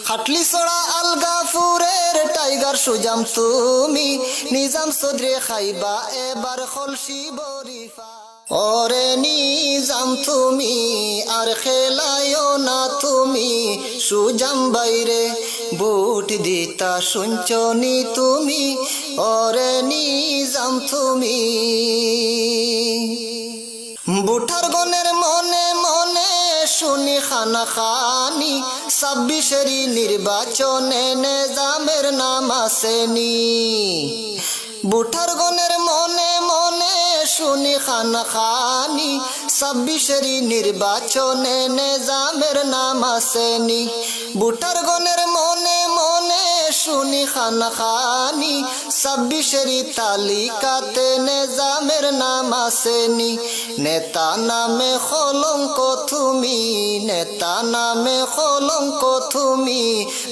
খাটলি ছড়া আলগাপুরের টাইগার সুজাম তুমি নিজাম চৌধুরী খাইবা এবার খলসি বরিফা ওরে নিজাম তুমি আর খেলায়ও না তুমি সুজাম বাইরে বুট দিতা শুনছনি তুমি ওরে নিজাম তুমি বুঠার গনের মনে মনে শুনি খানা খানি 26-এরই নির্বাচনে নিজামের নাম আসেনি বুঠার গনের মনে মনে শুনি খানা খানি 26-এরই নির্বাচনে নিজামের নাম আসেনি বুঠার গনের মনে মনে শুনি খানা খানি 26-এরই তালিকাতে নিজামের নাম আসেনি নেতা নামে কলঙ্ক তুমি নেতা নামে কলঙ্ক তুমি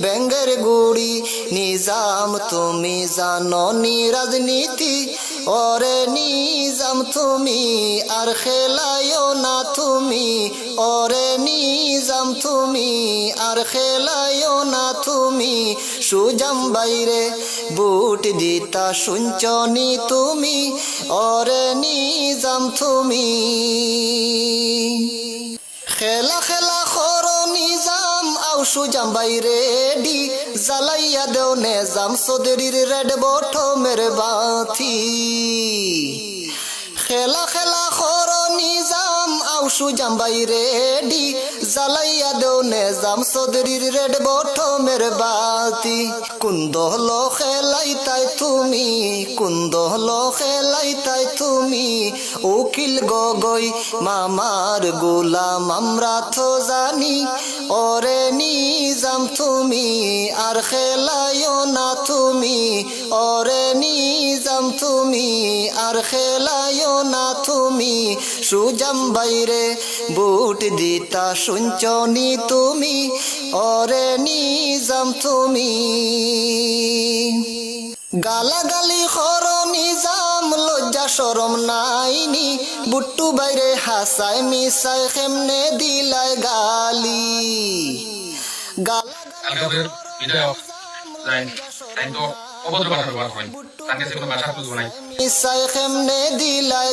ব্যাঙ্গের গুড়ি নিজাম তুমি জাননি রাজনীতি ওরে নিজাম তুমি আর খেলায়ও না তুমি ওরে নিজাম তুমি আর খেলায়ও না তুমি সুজাম বাইরে বুট দিতা শুনছনি তুমি ওরে নিজাম তুমি খেলা খেলা করো নিজাম আও সুজাম বাইরে ডি জ্বালাইয়া দেও নিজাম চৌধুরীর রেড বটমের বাতি খেলা খেলা করো নিজাম আও সুজাম বাইরে ডি জ্বালাইয়া দেও নিজাম চৌধুরীর রেড বটমের বাতি কুন্দল খেলাইতাই তুমি কুন্দল খেলাইতাই তুমি উকিল গগৈ মামার গোলাম আমরা তো জানি ওরে নিজাম তুমি আর খেলায়ও না তুমি ওরে নিজাম তুমি আর খেলায়ও না তুমি সুজাম বাইরে বুট দিতা শুনছনি তুমি ওরে নিজাম তুমি গালাগালি করো নিজাম লজ্জা শরম নাইনি বুট্টু বাইরে হাসাই মিসাই কেমনে দিলাই গালি আলগাপুরের বিধায়ক তাই তো অভদ্র কথা বলা হয় তার কাছে কোনো ভাষা বুঝবো নাই মিসাই কেমনে দিলাই